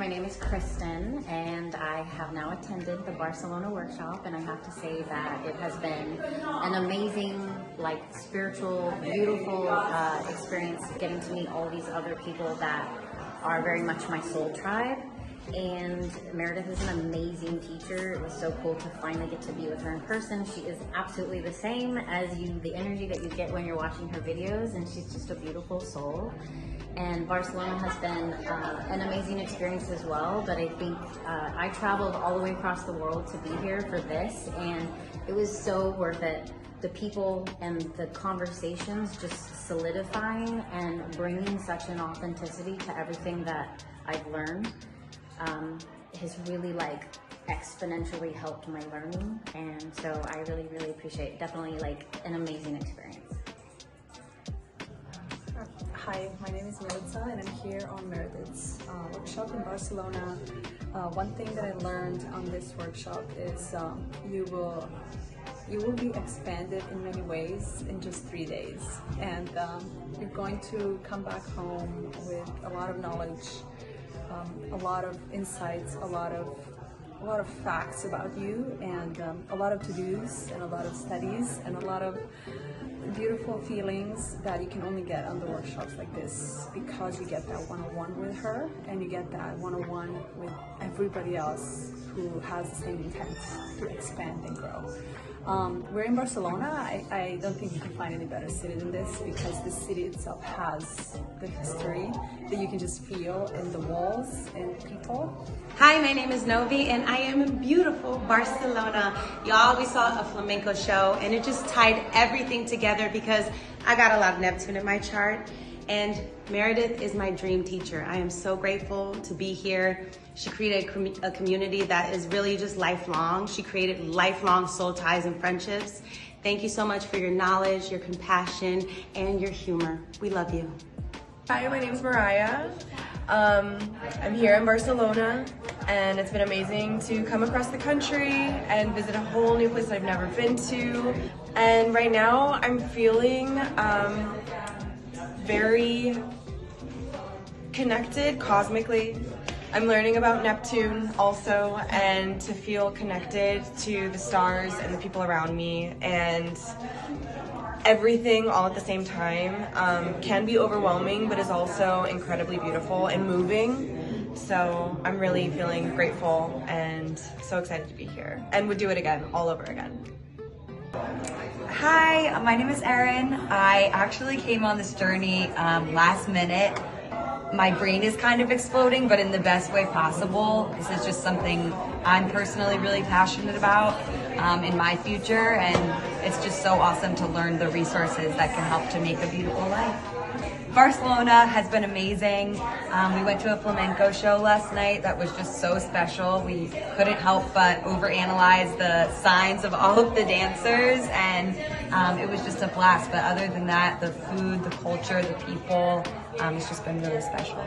my name is Kristen, and I have now attended the Barcelona workshop, and I have to say that it has been an amazing, spiritual, beautiful experience getting to meet all these other people that are very much my soul tribe. And Meredith is an amazing teacher. It was so cool to finally get to be with her in person. She is absolutely the same as you, the energy that you get when you're watching her videos, and she's just a beautiful soul. And Barcelona has been an amazing experience as well, but I think I traveled all the way across the world to be here for this, and it was so worth it. The people and the conversations just solidifying and bringing such an authenticity to everything that I've learned has really exponentially helped my learning, and so I really, really appreciate it. Definitely an amazing experience. Hi, my name is Meredith, and I'm here on Meredith's workshop in Barcelona. One thing that I learned on this workshop is you will be expanded in many ways in just 3 days, and you're going to come back home with a lot of knowledge, a lot of insights, a lot of facts about you, and a lot of to-dos and a lot of studies and a lot of beautiful feelings that you can only get on the workshops like this, because you get that one-on-one with her, and you get that one-on-one with everybody else who has the same intent to expand and grow. We're in Barcelona. I don't think you can find any better city than this, because the city itself has the history that you can just feel in the walls and people. Hi, my name is Novi, and I am in beautiful Barcelona. Y'all, we saw a flamenco show, and it just tied everything together because I got a lot of Neptune in my chart, and Meredith is my dream teacher. I am so grateful to be here. She created a community that is really just lifelong. She created lifelong soul ties and friendships. Thank you so much for your knowledge, your compassion, and your humor. We love you. Hi, my name is Mariah. I'm here in Barcelona, and it's been amazing to come across the country and visit a whole new place that I've never been to. And right now I'm feeling very connected cosmically. I'm learning about Neptune also, and to feel connected to the stars and the people around me, and everything all at the same time can be overwhelming, but is also incredibly beautiful and moving. So I'm really feeling grateful and so excited to be here, and would do it again, all over again. Hi, my name is Erin. I actually came on this journey last minute. My brain is kind of exploding, but in the best way possible. This is just something I'm personally really passionate about in my future, and it's just so awesome to learn the resources that can help to make a beautiful life. Barcelona has been amazing. We went to a flamenco show last night that was just so special. We couldn't help but overanalyze the signs of all of the dancers, and it was just a blast. But other than that, the food, the culture, the people, it's just been really special.